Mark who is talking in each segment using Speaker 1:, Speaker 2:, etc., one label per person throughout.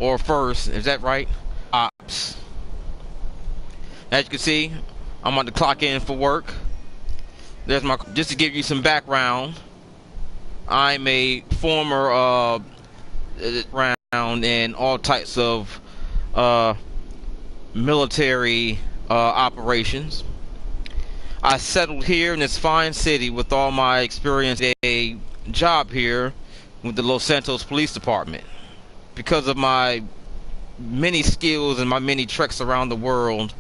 Speaker 1: or first, is that right? Ops. As you can see, I'm on the clock in for work. There's my, just to give you some background, I'm a former round in all types of military operations. I settled here in this fine city with all my experience, a job here with the Los Santos Police Department. Because of my many skills and my many treks around the world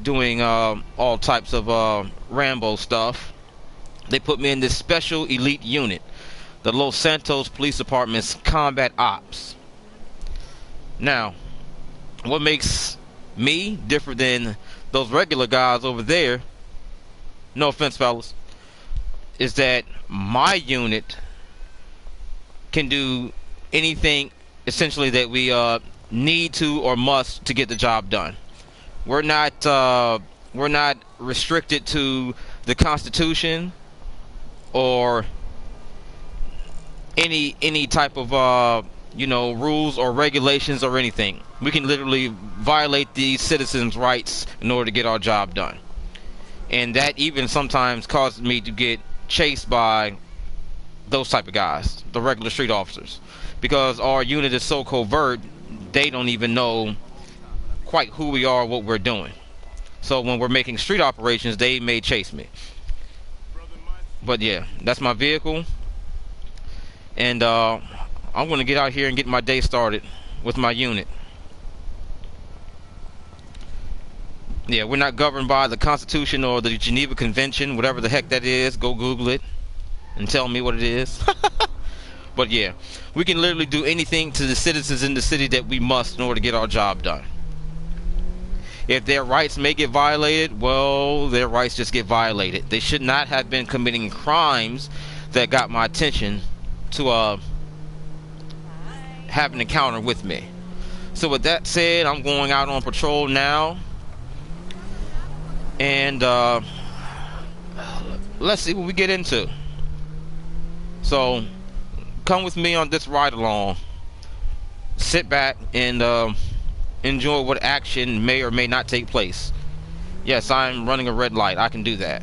Speaker 1: doing all types of Rambo stuff, they put me in this special elite unit, the Los Santos Police Department's Combat Ops. Now, what makes me different than those regular guys over there, no offense fellas, is that my unit can do anything essentially that we need to or must to get the job done. We're not restricted to the Constitution or any type of rules or regulations or anything. We can literally violate these citizens' rights in order to get our job done. And that even sometimes causes me to get chased by those type of guys, the regular street officers, because our unit is so covert, they don't even know quite who we are, what we're doing. So when we're making street operations, they may chase me. But yeah, that's my vehicle, and I'm gonna get out here and get my day started with my unit. Yeah, we're not governed by the Constitution or the Geneva Convention, whatever the heck that is. Go Google it and tell me what it is. But yeah, we can literally do anything to the citizens in the city that we must in order to get our job done. If their rights may get violated, well, their rights just get violated. They should not have been committing crimes that got my attention to have an encounter with me. So with that said, I'm going out on patrol now, and let's see what we get into. So come with me on this ride along. Sit back and enjoy what action may or may not take place. Yes, I'm running a red light. I can do that.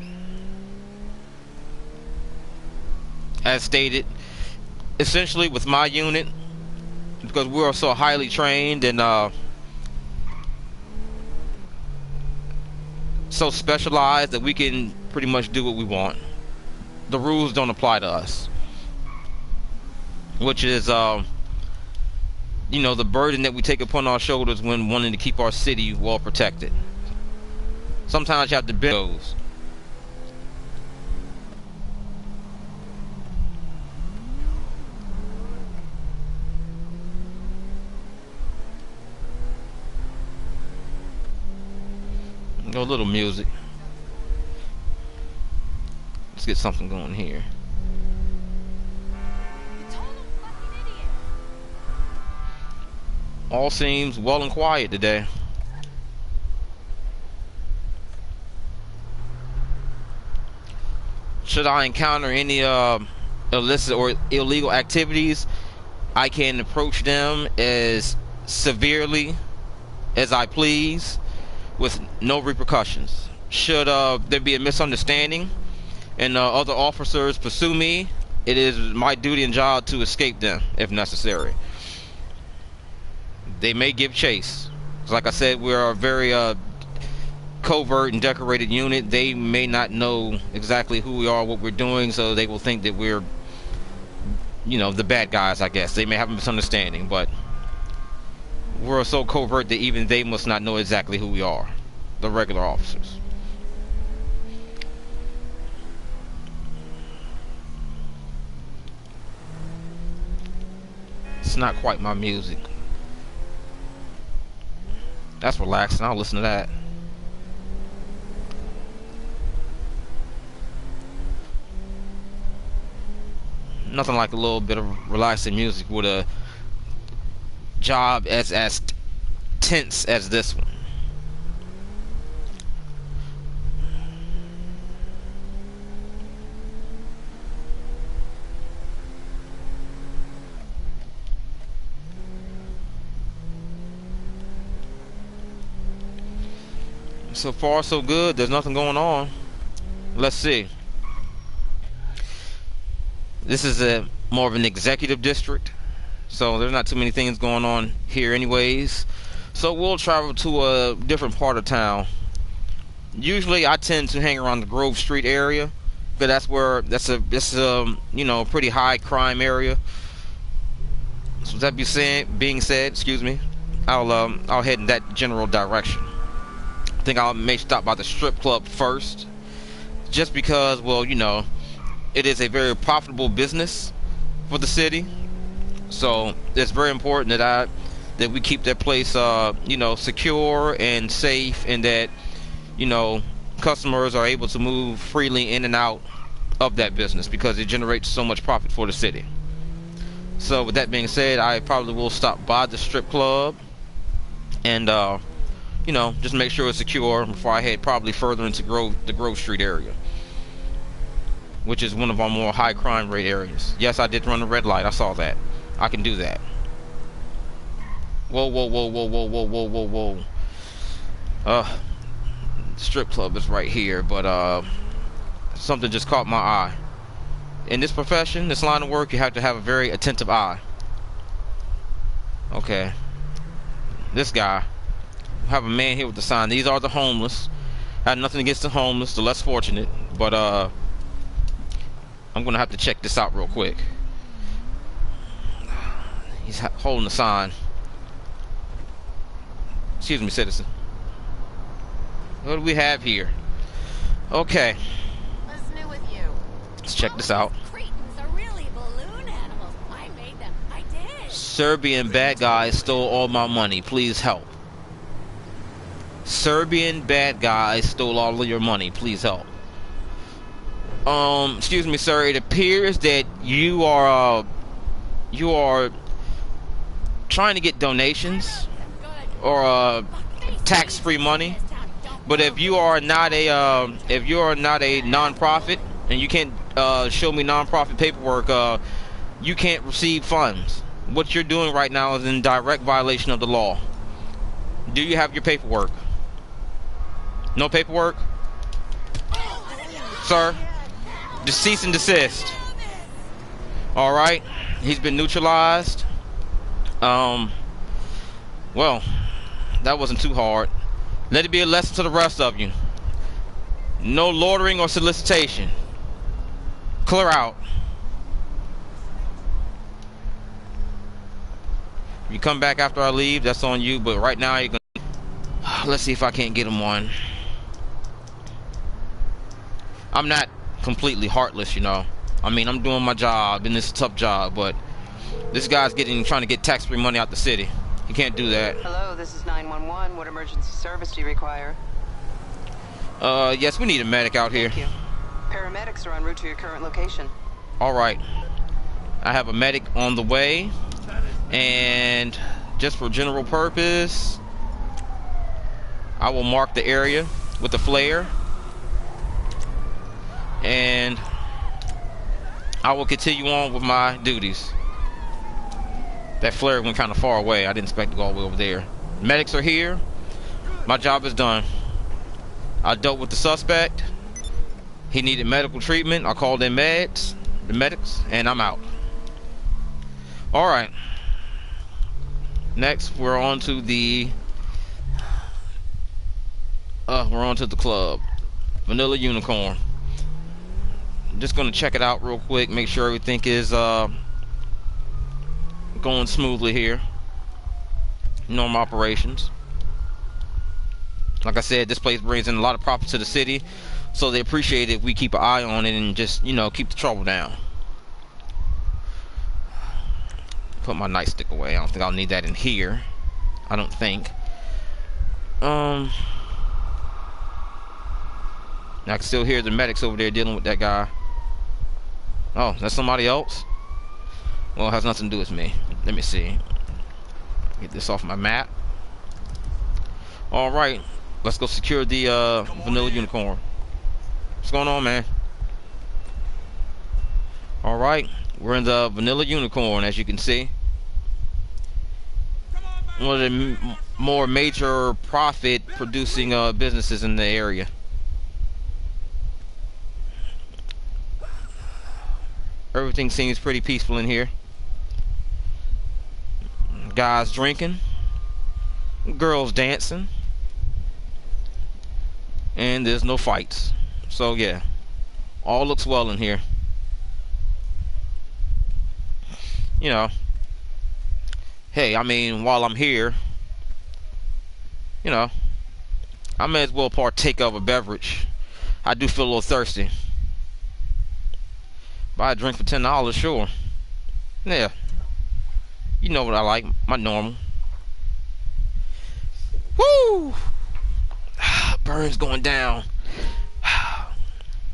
Speaker 1: As stated, essentially with my unit, because we're so highly trained and so specialized that we can pretty much do what we want. The rules don't apply to us, which is the burden that we take upon our shoulders when wanting to keep our city well protected. Sometimes you have to build those. Go a little music. Let's get something going here. All seems well and quiet today. Should I encounter any illicit or illegal activities, I can approach them as severely as I please with no repercussions. Should there be a misunderstanding and other officers pursue me, it is my duty and job to escape them if necessary. They may give chase. Like I said, we're a very covert and decorated unit. They may not know exactly who we are, what we're doing, so they will think that we're, the bad guys, I guess. They may have a misunderstanding, but we're so covert that even they must not know exactly who we are, the regular officers. It's not quite my music. That's relaxing. I'll listen to that. Nothing like a little bit of relaxing music with a job as tense as this one. So far, so good. There's nothing going on. Let's see. This is a more of an executive district, so there's not too many things going on here anyways. So we'll travel to a different part of town. Usually I tend to hang around the Grove Street area, but that's a you know, pretty high crime area. So with that being said, excuse me, I'll head in that general direction. I think I may stop by the strip club first, just because, well, you know, it is a very profitable business for the city. So it's very important that we keep that place, you know, secure and safe, and that, you know, customers are able to move freely in and out of that business because it generates so much profit for the city. So with that being said, I probably will stop by the strip club and you know, just make sure it's secure before I head probably further into the Grove Street area, which is one of our more high crime rate areas. Yes, I did run a red light. I saw that. I can do that. Whoa, whoa, whoa, whoa, whoa, whoa, whoa, whoa, whoa. Strip club is right here, but something just caught my eye. In this profession, this line of work, you have to have a very attentive eye. Okay. This guy. I have a man here with the sign. These are the homeless. I have nothing against the homeless, the less fortunate, but I'm gonna have to check this out real quick. He's holding the sign. Excuse me, citizen. What do we have here? Okay.
Speaker 2: What's new with you?
Speaker 1: Let's check this out.
Speaker 2: Cretins are really balloon animals. I made them. I did.
Speaker 1: Serbian bad guys stole all my money. Please help. Serbian bad guys stole all of your money. Please help. Excuse me, sir. It appears that you are trying to get donations or tax-free money. But if you are not a nonprofit and you can't show me nonprofit paperwork, you can't receive funds. What you're doing right now is in direct violation of the law. Do you have your paperwork? No paperwork? Sir, just cease and desist. Alright, he's been neutralized. Well, that wasn't too hard. Let it be a lesson to the rest of you. No loitering or solicitation. Clear out. If you come back after I leave, that's on you, but right now you're gonna... Let's see if I can't get him one. I'm not completely heartless, you know. I mean, I'm doing my job, and it's a tough job, but this guy's trying to get tax-free money out the city. You can't do that.
Speaker 3: Hello, this is 911. What emergency service do you require?
Speaker 1: Yes, we need a medic out here.
Speaker 3: Thank you. Paramedics are en route to your current location.
Speaker 1: Alright. I have a medic on the way. And just for general purpose, I will mark the area with the flare. And I will continue on with my duties. That flare went kind of far away. I didn't expect to go all the way over there. Medics are here. My job is done. I dealt with the suspect. He needed medical treatment. I called in the medics, and I'm out. Alright. Next, we're on to the club. Vanilla Unicorn. I'm just gonna check it out real quick, make sure everything is going smoothly here. Normal operations. Like I said, this place brings in a lot of profit to the city, so they appreciate it if we keep an eye on it and just, you know, keep the trouble down. Put my nightstick away. I don't think I'll need that in here. I don't think. I can still hear the medics over there dealing with that guy. Oh, that's somebody else? Well, it has nothing to do with me. Let me see. Get this off my map. Alright. Let's go secure the Vanilla Unicorn. What's going on, man? Alright. We're in the Vanilla Unicorn, as you can see. one of the more major profit producing businesses in the area. Everything seems pretty peaceful in here. Guys drinking, girls dancing, and there's no fights. So yeah, all looks well in here. You know, hey, I mean, while I'm here, you know, I may as well partake of a beverage. I do feel a little thirsty. Buy a drink for $10, sure. Yeah, you know what I like, my normal. Woo! Burns going down.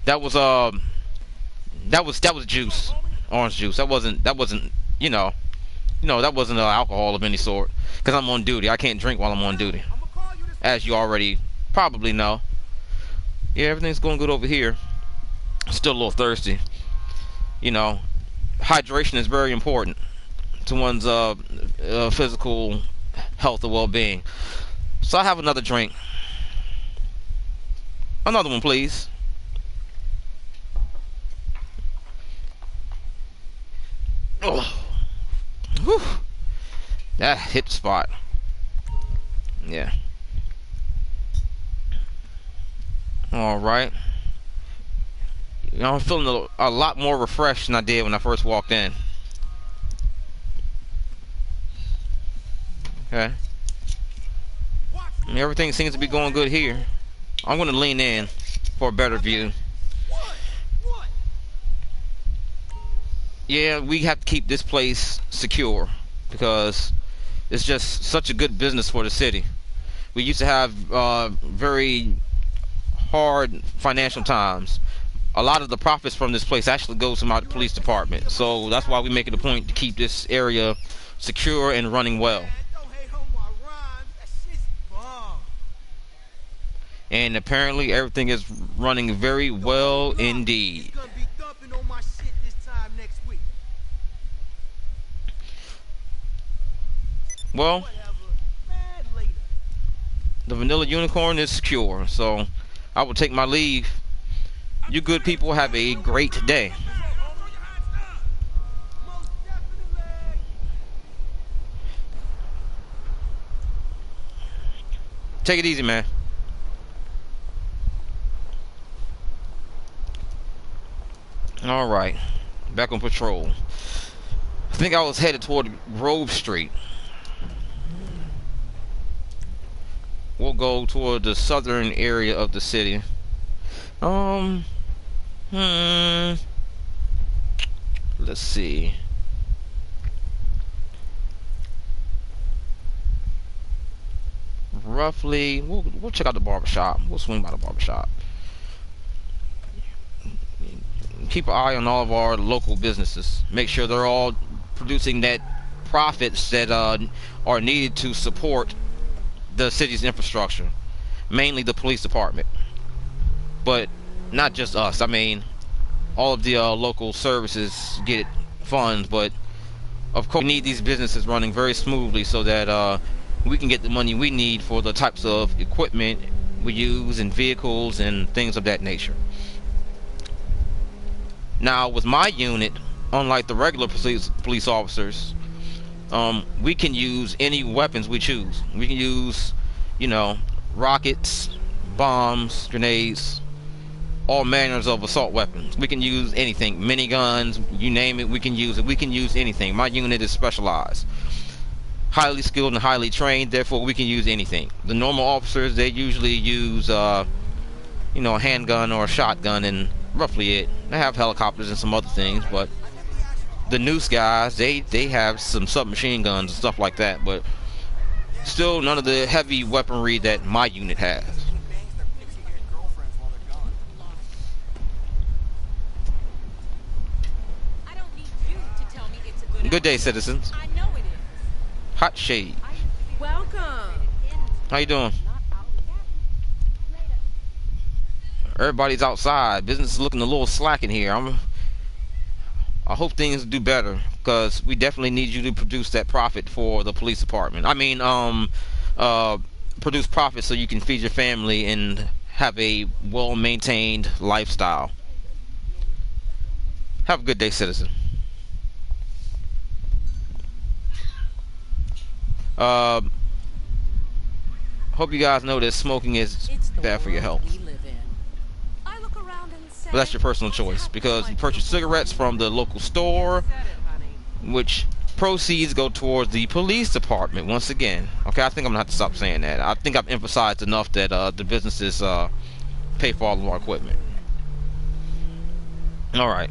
Speaker 1: That was juice, orange juice. That wasn't that wasn't alcohol of any sort. Cause I'm on duty. I can't drink while I'm on duty, as you already probably know. Yeah, everything's going good over here. Still a little thirsty. You know, hydration is very important to one's physical health or well-being. So I have another drink. Another one, please. Oh, whew. That hit the spot. Yeah. All right. You know, I'm feeling a lot more refreshed than I did when I first walked in. Okay. And everything seems to be going good here. I'm going to lean in for a better view. Yeah, we have to keep this place secure because it's just such a good business for the city. We used to have very hard financial times. A lot of the profits from this place actually goes to my police department. So that's why we make it a point to keep this area secure and running well. And apparently everything is running very well indeed. Well, the vanilla unicorn is secure, so I will take my leave. You good people have a great day. Take it easy, man. All right, back on patrol. I think I was headed toward Grove Street. We'll go toward the southern area of the city. Let's see. Roughly, we'll check out the barbershop. We'll swing by the barbershop. Keep an eye on all of our local businesses. Make sure they're all producing net profits that are needed to support the city's infrastructure, mainly the police department, but not just us. I mean, all of the local services get funds, but of course we need these businesses running very smoothly so that we can get the money we need for the types of equipment we use and vehicles and things of that nature. Now with my unit, unlike the regular police officers, we can use any weapons we choose. We can use, you know, rockets, bombs, grenades, all manners of assault weapons. We can use anything, miniguns, you name it, we can use it. We can use anything. My unit is specialized, highly skilled and highly trained, therefore we can use anything. The normal officers, they usually use you know, a handgun or a shotgun and roughly it. They have helicopters and some other things, but the noose guys, they have some submachine guns and stuff like that, but still none of the heavy weaponry that my unit has. Good day, citizens. Hot shade.
Speaker 2: Welcome.
Speaker 1: How you doing? Everybody's outside. Business is looking a little slack in here. I hope things do better. because we definitely need you to produce that profit for the police department. I mean, produce profit so you can feed your family and have a well-maintained lifestyle. Have a good day, citizen. Hope you guys know that smoking is bad for your health.
Speaker 2: I look around and say,
Speaker 1: But that's your personal choice, because you purchase cigarettes from the local store, which proceeds go towards the police department once again. Okay, I think I'm gonna have to stop saying that. I think I've emphasized enough that the businesses pay for all of our equipment. Alright,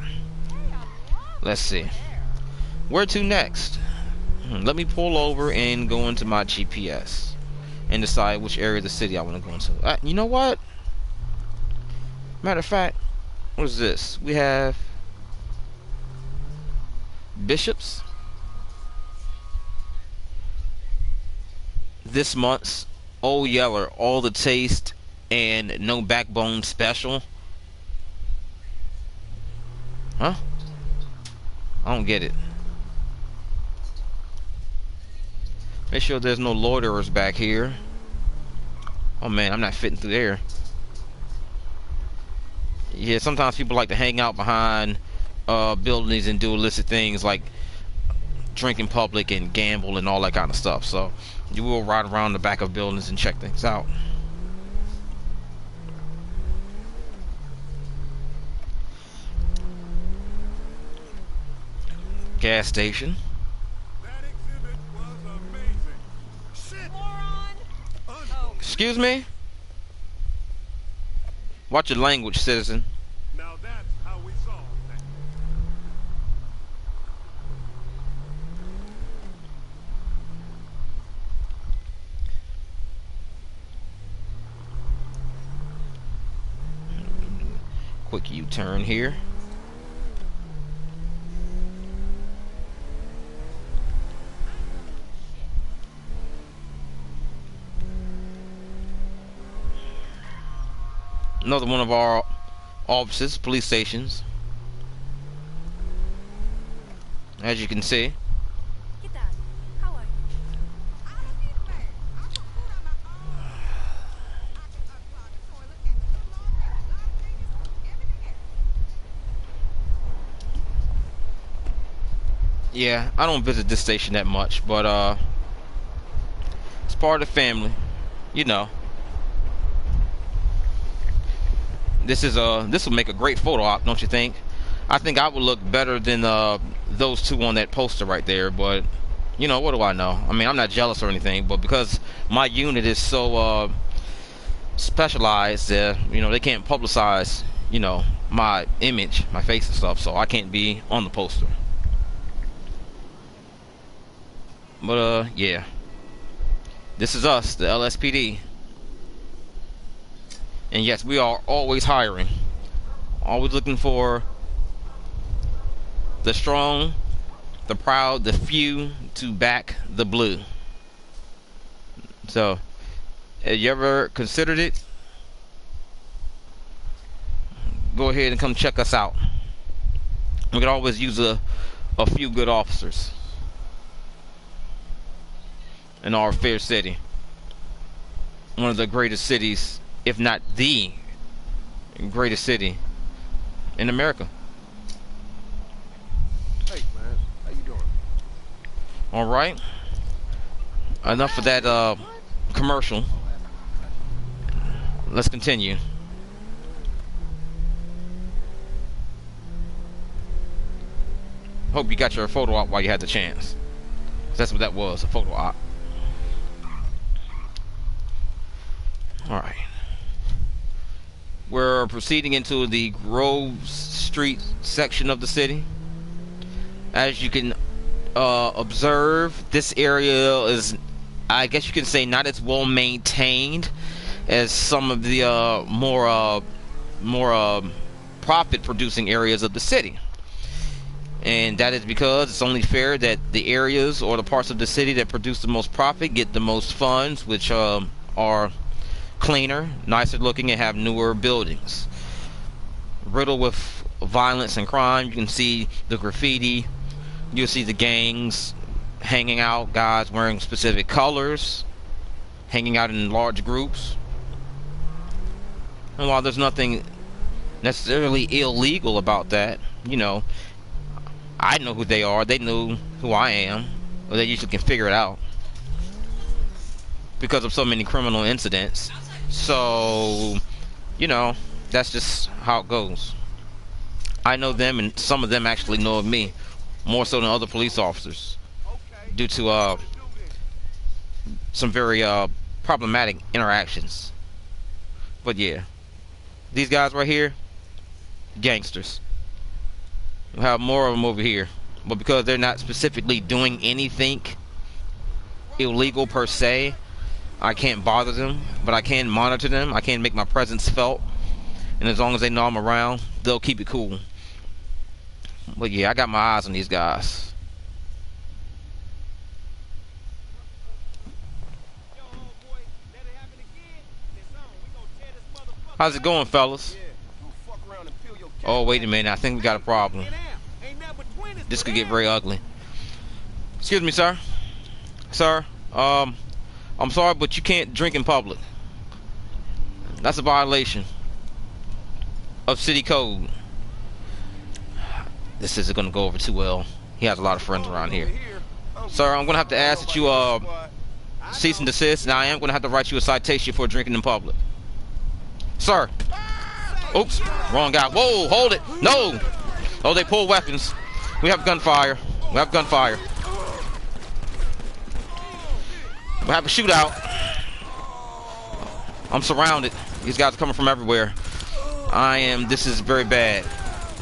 Speaker 1: let's see. Where to next? Let me pull over and go into my GPS and decide which area of the city I want to go into. You know what? Matter of fact, what is this? We have Bishops. This month's Old Yeller, all the taste and no backbone special. Huh? I don't get it. Make sure there's no loiterers back here. Oh man, I'm not fitting through there. Yeah, sometimes people like to hang out behind buildings and do illicit things like drink in public and gamble and all that kind of stuff. So you will ride around the back of buildings and check things out. Gas station. Excuse me? Watch your language, citizen.
Speaker 4: Now that's how we solve things.
Speaker 1: Quick U-turn here. Another one of our offices, police stations. As you can see.
Speaker 2: Gta, how are you?
Speaker 1: Yeah, I don't visit this station that much, but it's part of the family, you know. This will make a great photo op, don't you think? I think I would look better than those two on that poster right there, but you know, what do I know? I mean, I'm not jealous or anything, but because my unit is so specialized, you know, they can't publicize, you know, my image, my face and stuff, so I can't be on the poster. But yeah, this is us, the LSPD. And yes, we are always hiring. Always looking for the strong, the proud, the few to back the blue. So, have you ever considered it? Go ahead and come check us out. We could always use a few good officers in our fair city. One of the greatest cities, if not the greatest city in America.
Speaker 4: Hey man, how you doing?
Speaker 1: All right. Enough of that commercial. Let's continue. Hope you got your photo op while you had the chance. That's what that was, a photo op. All right. We're proceeding into the Grove Street section of the city. As you can observe, this area is, I guess you can say, not as well maintained as some of the more profit-producing areas of the city. And that is because it's only fair that the areas or the parts of the city that produce the most profit get the most funds, which are cleaner, nicer looking, and have newer buildings. Riddled with violence and crime, you can see the graffiti You'll see the gangs hanging out, guys wearing specific colors, hanging out in large groups. And while there's nothing necessarily illegal about that, you know, I know who they are, they know who I am, or they usually can figure it out because of so many criminal incidents. So, you know, that's just how it goes. I know them, and some of them actually know of me, more so than other police officers, due to some very problematic interactions. But yeah, these guys right here, gangsters. We have more of them over here, but because they're not specifically doing anything illegal per se, I can't bother them, but I can monitor them. I can make my presence felt, and as long as they know I'm around, they'll keep it cool. But yeah, I got my eyes on these guys. How's it going, fellas? Oh, wait a minute. I think we got a problem. This could get very ugly. Excuse me, sir. Sir, I'm sorry, but you can't drink in public. That's a violation of city code. This isn't going to go over too well. He has a lot of friends around here. Sir, I'm going to have to ask that you cease and desist, and I am going to have to write you a citation for drinking in public. Sir. Oops, wrong guy. Whoa, hold it. No. Oh, they pull weapons. We have gunfire. We have gunfire. We have a shootout. I'm surrounded. These guys are coming from everywhere. This is very bad.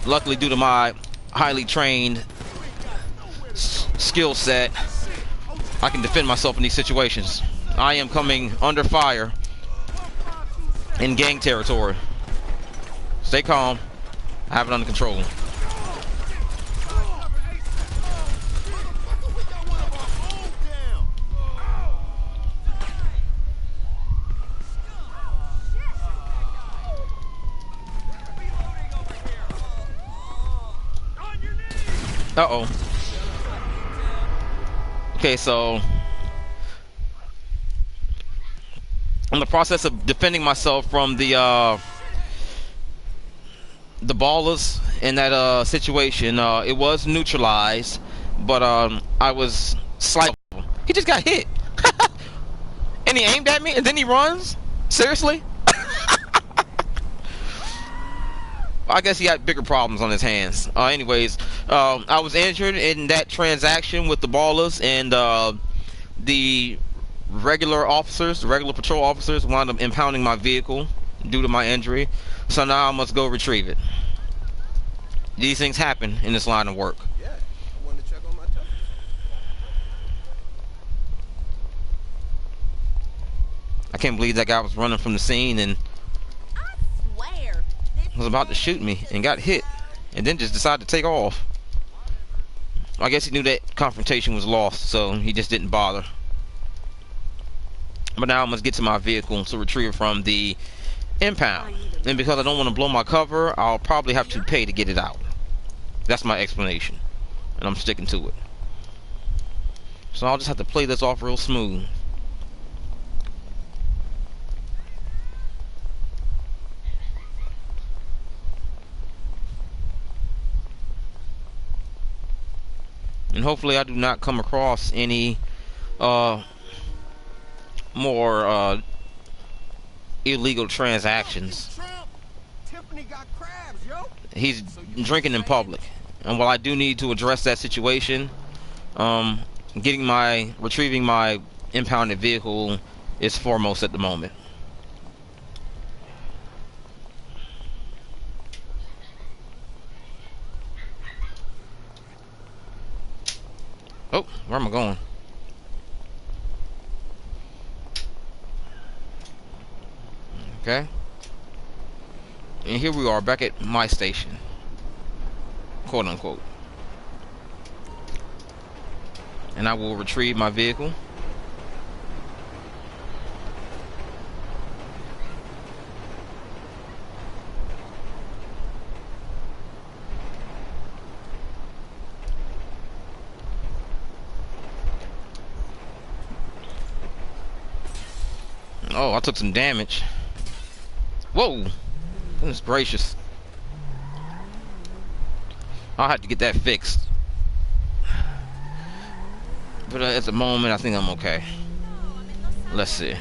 Speaker 1: Luckily, due to my highly trained skill set, I can defend myself in these situations. I am coming under fire in gang territory. Stay calm. I have it under control. Uh-oh. Okay, so in the process of defending myself from the ballers in that situation, it was neutralized, but I was slightly. He just got hit, and he aimed at me, and then he runs. Seriously? I guess he had bigger problems on his hands. Anyways, I was injured in that transaction with the ballers, and the regular officers, the regular patrol officers, wound up impounding my vehicle due to my injury. So now I must go retrieve it. These things happen in this line of work.
Speaker 5: Yeah, I wanted to check on my temperature.
Speaker 1: I can't believe that guy was running from the scene and
Speaker 2: I swear.
Speaker 1: was about to shoot me and got hit and then just decided to take off. I guess he knew that confrontation was lost, so he just didn't bother. But now I must get to my vehicle to retrieve it from the impound. And because I don't want to blow my cover, I'll probably have to pay to get it out. That's my explanation, and I'm sticking to it. So I'll just have to play this off real smooth. And hopefully I do not come across any more illegal transactions. He's drinking in public, and while I do need to address that situation, retrieving my impounded vehicle is foremost at the moment. Oh, where am I going? Okay. And here we are back at my station, quote unquote. And I will retrieve my vehicle. Oh, I took some damage. Whoa! Goodness gracious. I'll have to get that fixed. But at the moment, I think I'm okay. Let's see.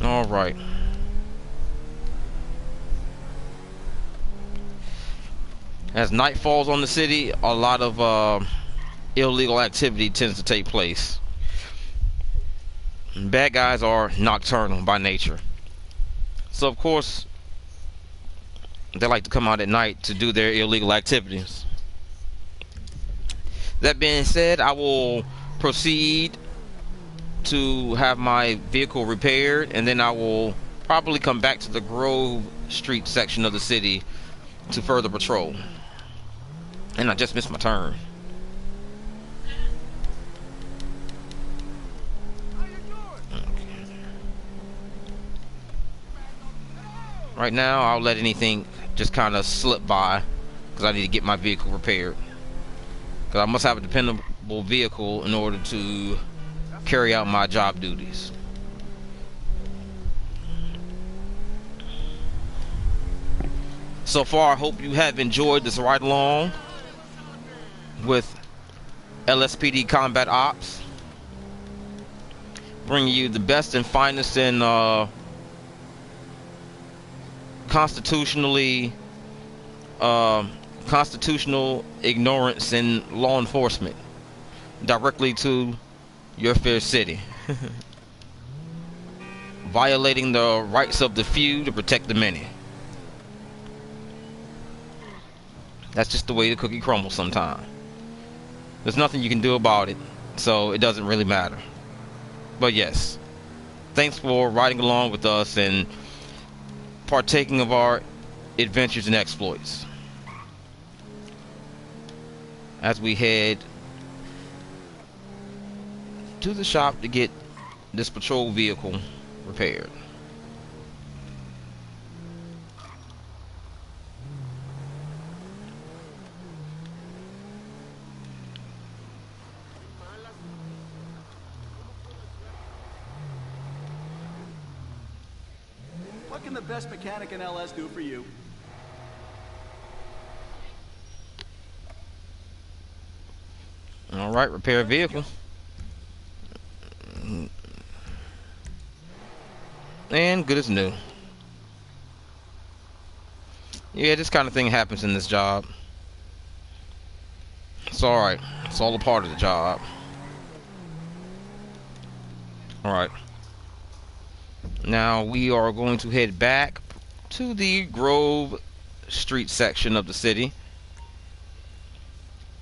Speaker 1: All right. As night falls on the city, a lot of illegal activity tends to take place. Bad guys are nocturnal by nature. So of course, they like to come out at night to do their illegal activities. That being said, I will proceed to have my vehicle repaired, and then I will probably come back to the Grove Street section of the city to further patrol. And I just missed my turn. Right now, I'll let anything just kind of slip by because I need to get my vehicle repaired. Because I must have a dependable vehicle in order to carry out my job duties. So far, I hope you have enjoyed this ride along with LSPD Combat Ops, bringing you the best and finest in constitutional ignorance in law enforcement directly to your fair city. Violating the rights of the few to protect the many. That's just the way the cookie crumbles sometimes. There's nothing you can do about it, so it doesn't really matter. But yes, thanks for riding along with us and partaking of our adventures and exploits as we head to the shop to get this patrol vehicle repaired.
Speaker 6: What can the best mechanic in LS do for you?
Speaker 1: All right, repair a vehicle. And good as new. Yeah, this kind of thing happens in this job. It's alright. It's all a part of the job. Alright. Now we are going to head back to the Grove Street section of the city.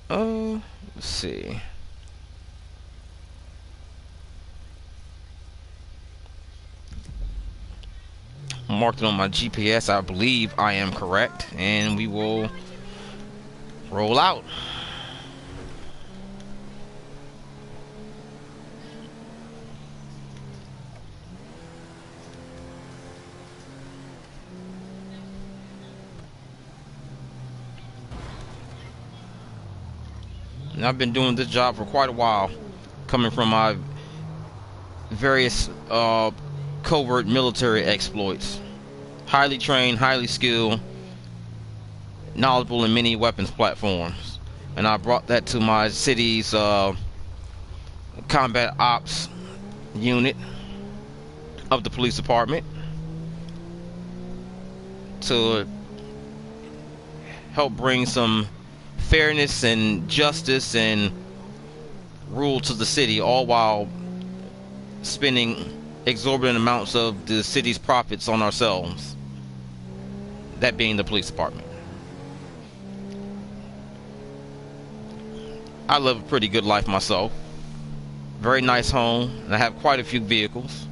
Speaker 1: Let's see. Marked it on my GPS. I believe I am correct, and we will roll out. And I've been doing this job for quite a while, coming from my various covert military exploits. Highly trained, highly skilled, knowledgeable in many weapons platforms. And I brought that to my city's combat ops unit of the police department to help bring some fairness and justice and rule to the city, all while spending exorbitant amounts of the city's profits on ourselves, that being the police department. I live a pretty good life myself. Very nice home, and I have quite a few vehicles,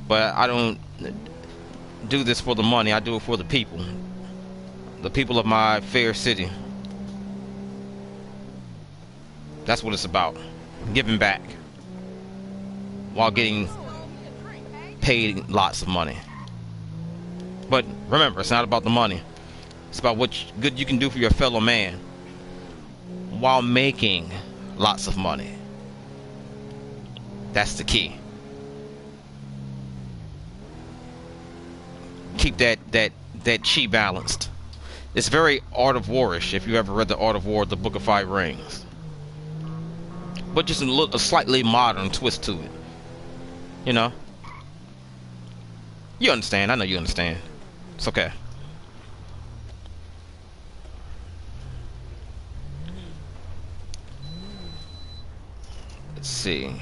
Speaker 1: but I don't do this for the money. I do it for the people of my fair city. That's what it's about. Giving back while getting paid lots of money. But remember, it's not about the money. It's about what good you can do for your fellow man while making lots of money. That's the key. Keep that chi balanced. It's very Art of War-ish, if you ever read the Art of War, the Book of Five Rings. But just a slightly modern twist to it. You know? You understand. I know you understand. It's okay. Let's see.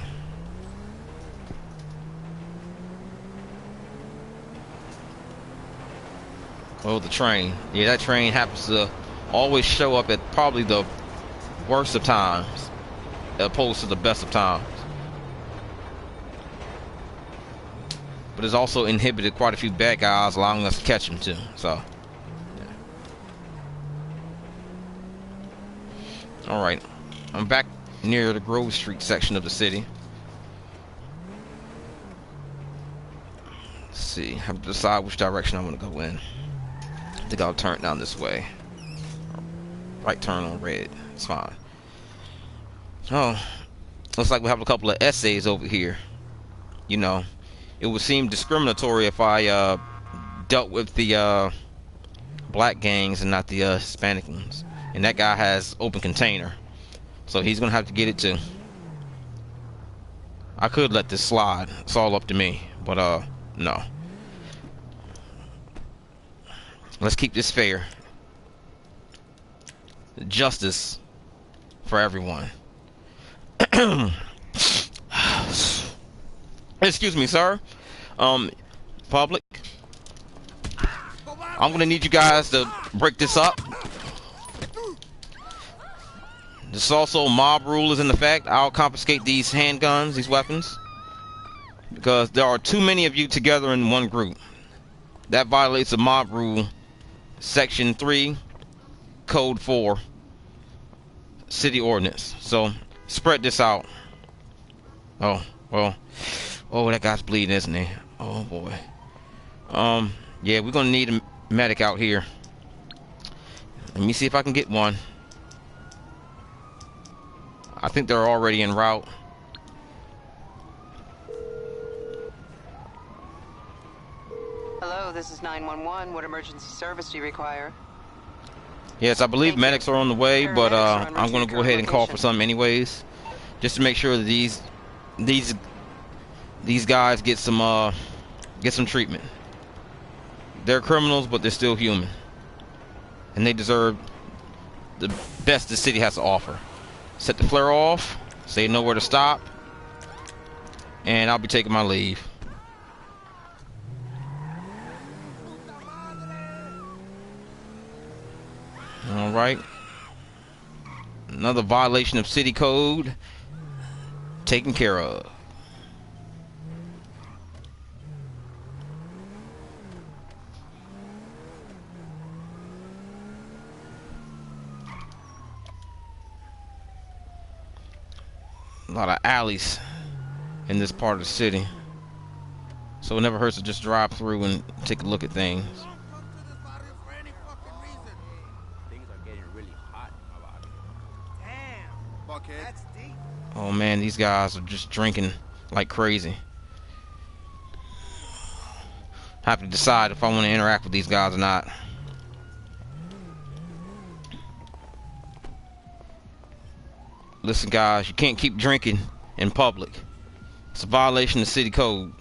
Speaker 1: Oh, the train. Yeah, that train happens to always show up at probably the worst of times, as opposed to the best of times. But it's also inhibited quite a few bad guys, allowing us to catch them too. So, yeah. All right, I'm back near the Grove Street section of the city. Let's see. I have to decide which direction I want to go in. I think I'll turn down this way. Right turn on red. It's fine. Oh, looks like we have a couple of essays over here. You know, it would seem discriminatory if I dealt with the black gangs and not the Hispanic ones. And that guy has open container, so he's gonna have to get it too. I could let this slide. It's all up to me. But no. Let's keep this fair. Justice for everyone. Excuse me, sir. Public. I'm gonna need you guys to break this up. This also mob rule is in effect. I'll confiscate these handguns, these weapons, because there are too many of you together in one group. That violates the mob rule. Section 3, Code 4, City Ordinance. So, spread this out. Oh, well. Oh, that guy's bleeding, isn't he? Oh, boy. Yeah, we're gonna need a medic out here. Let me see if I can get one. I think they're already en route.
Speaker 3: Hello, this is 911. What emergency service do you require?
Speaker 1: Yes, I believe medics are on the way, but
Speaker 3: Paramedics are on
Speaker 1: I'm gonna
Speaker 3: route
Speaker 1: go ahead and call for
Speaker 3: location.
Speaker 1: some anyways, just to make sure that these guys get some treatment. They're criminals, but they're still human, and they deserve the best the city has to offer. Set the flare off, so they know where to stop, and I'll be taking my leave. All right. Another violation of city code taken care of. A lot of alleys in this part of the city, so it never hurts to just drive through and take a look at things. Oh man, these guys are just drinking like crazy. I have to decide if I want to interact with these guys or not. Listen guys, you can't keep drinking in public. It's a violation of city code.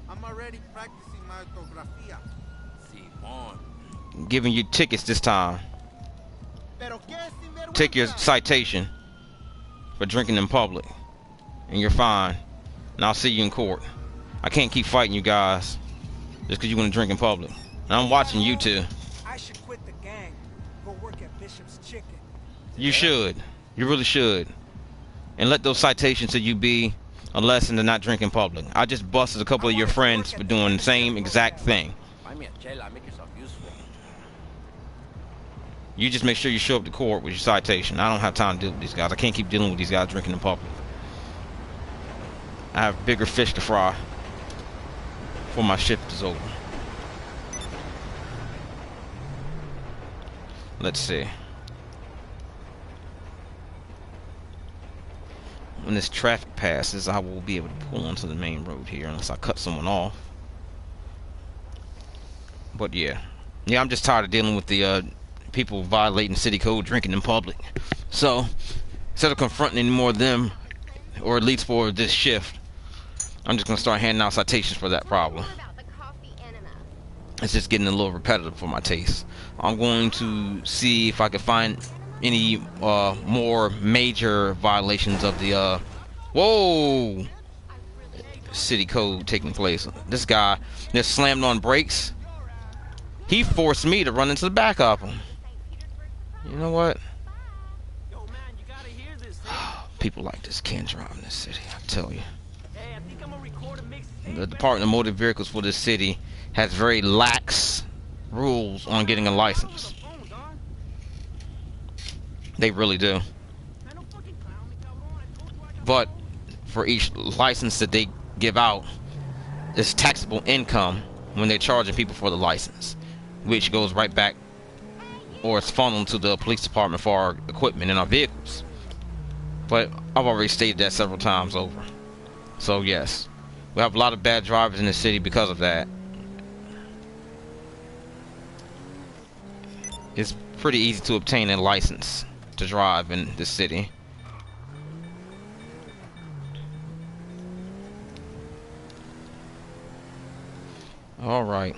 Speaker 5: I'm already practicing my ortografía.
Speaker 1: I'm giving you tickets this time. Take your citation for drinking in public, and you're fine. And I'll see you in court. I can't keep fighting you guys just because you want to drink in public. And I'm watching you too.
Speaker 7: I should quit the gang. Go work at Bishop's Chicken.
Speaker 1: You should. You really should. And let those citations to you be a lesson to not drink in public. I just busted a couple of your friends for doing the same exact thing.
Speaker 8: Buy me a chela, make yourself useful.
Speaker 1: You just make sure you show up to court with your citation. I don't have time to deal with these guys. I can't keep dealing with these guys drinking in public. I have bigger fish to fry before my shift is over. Let's see. when this traffic passes, I will be able to pull onto the main road here unless I cut someone off. But yeah, I'm just tired of dealing with the people violating city code, drinking in public. So instead of confronting any more of them, or at least for this shift, I'm just gonna start handing out citations for that problem. It's just getting a little repetitive for my taste. I'm going to see if I can find any more major violations of the whoa, city code taking place. This guy just slammed on brakes. He forced me to run into the back of him. You know what? People like this can't drive in this city, I tell you. The Department of Motor Vehicles for this city has very lax rules on getting a license. They really do. But for each license that they give out, it's taxable income when they're charging people for the license, which goes right back, or it's funneled to the police department for our equipment and our vehicles. But I've already stated that several times over. So yes, we have a lot of bad drivers in the city because of that. It's pretty easy to obtain a license to drive in this city. All right.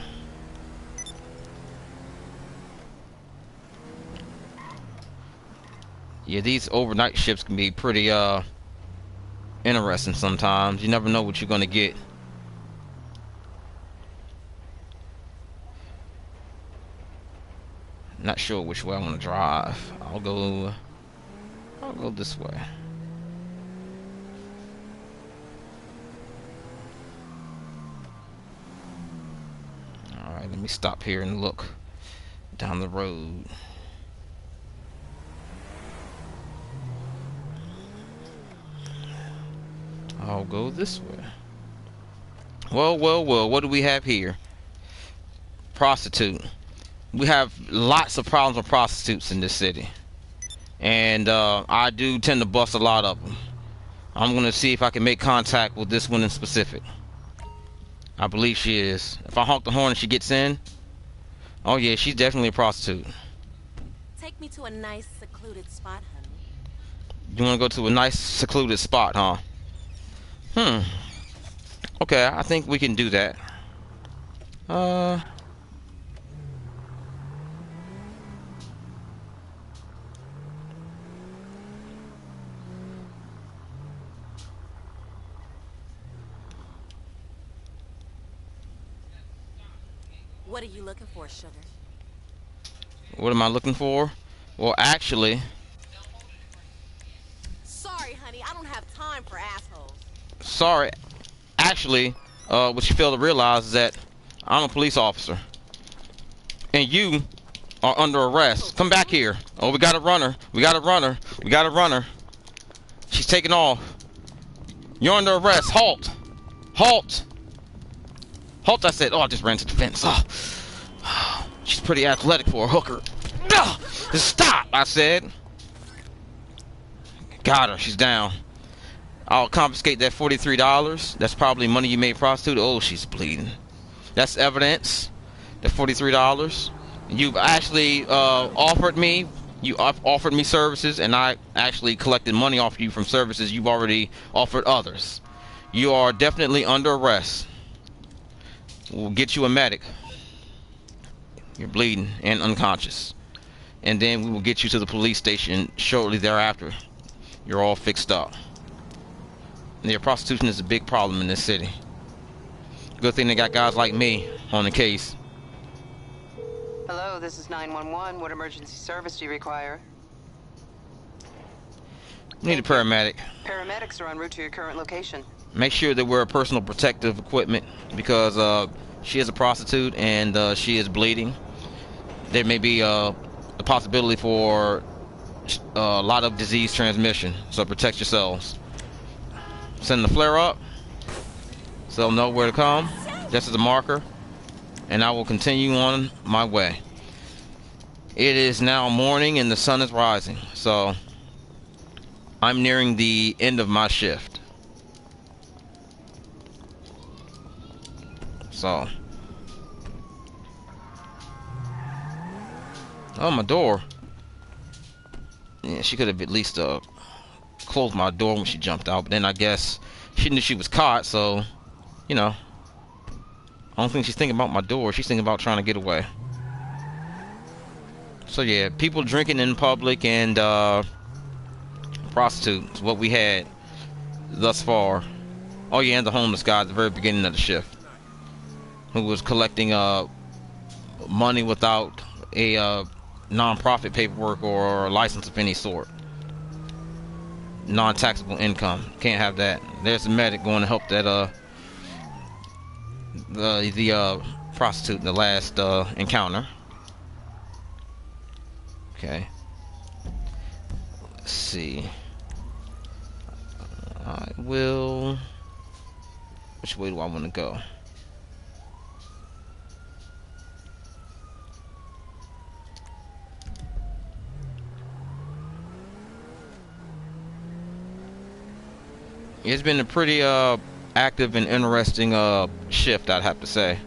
Speaker 1: Yeah, these overnight shifts can be pretty interesting sometimes. You never know what you're gonna get. Not sure which way I want to drive. I'll go this way. All right, let me stop here and look down the road. I'll go this way. Well, what do we have here? Prostitute. We have lots of problems with prostitutes in this city. And I do tend to bust a lot of them. I'm going to see if I can make contact with this one in specific. I believe she is. If I honk the horn and she gets in, oh yeah, she's definitely a prostitute.
Speaker 2: Take me to a nice secluded spot, honey.
Speaker 1: You want to go to a nice secluded spot, huh? Okay, I think we can do that.
Speaker 2: What are you looking for, sugar?
Speaker 1: What am I looking for? Well, actually...
Speaker 2: Sorry, honey, I don't have time for assholes.
Speaker 1: Sorry. Actually, what you fail to realize is that I'm a police officer. And you are under arrest. Come back here. Oh, we got a runner. We got a runner. We got a runner. She's taking off. You're under arrest. Halt. Halt. Halt, I said. Oh, I just ran to the fence. Oh. She's pretty athletic for a hooker. Just stop, I said. Got her. She's down. I'll confiscate that $43. That's probably money you made prostitute. Oh, she's bleeding. That's evidence. The $43. You've actually offered me. You offered me services, and I actually collected money off you from services you've already offered others. You are definitely under arrest. We'll get you a medic. You're bleeding and unconscious. And then we will get you to the police station shortly thereafter. You're all fixed up. Yeah, prostitution is a big problem in this city. Good thing they got guys like me on the case.
Speaker 3: Hello, this is 911. What emergency service do you require?
Speaker 1: Need a paramedic.
Speaker 3: Paramedics are en route to your current location.
Speaker 1: Make sure that wear personal protective equipment because she is a prostitute and she is bleeding. There may be a possibility for a lot of disease transmission, so protect yourselves. Send the flare up so they'll know where to come, just as a marker, and I will continue on my way. It is now morning and the sun is rising, so I'm nearing the end of my shift. So. Oh, my door. Yeah, she could have at least closed my door when she jumped out. But then I guess she knew she was caught, so, you know. I don't think she's thinking about my door. She's thinking about trying to get away. So yeah, people drinking in public and prostitutes, what we had thus far. Oh yeah, and the homeless guy at the very beginning of the shift, who was collecting money without a non-profit paperwork or a license of any sort. Non-taxable income. Can't have that. There's a medic going to help that the prostitute in the last encounter. Okay. Let's see. I will. Which way do I want to go? It's been a pretty active and interesting shift, I'd have to say.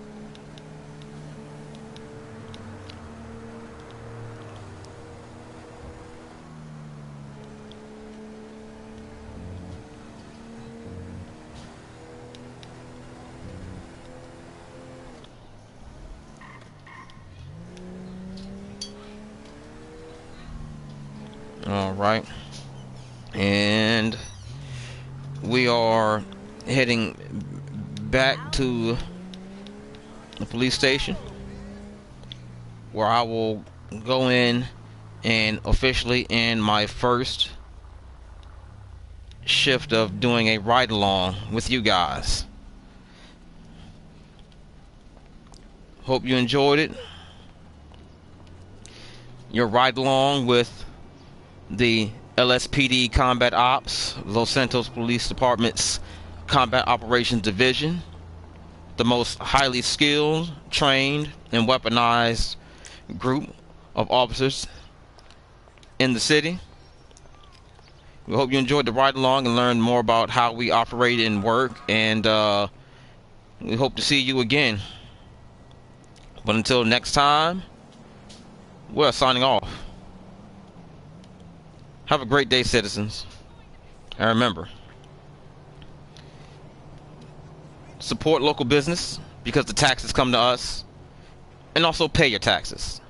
Speaker 1: All right, and we are heading back to the police station, where I will go in and officially end my first shift of doing a ride along with you guys. Hope you enjoyed it. Your ride along with the LSPD Combat Ops, Los Santos Police Department's Combat Operations Division, the most highly skilled, trained, and weaponized group of officers in the city. We hope you enjoyed the ride along and learned more about how we operate and work, and we hope to see you again. But until next time, we're signing off. Have a great day, citizens. And remember, support local business because the taxes come to us. And also pay your taxes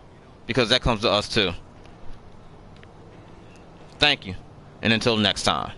Speaker 1: because that comes to us too. Thank you. And until next time.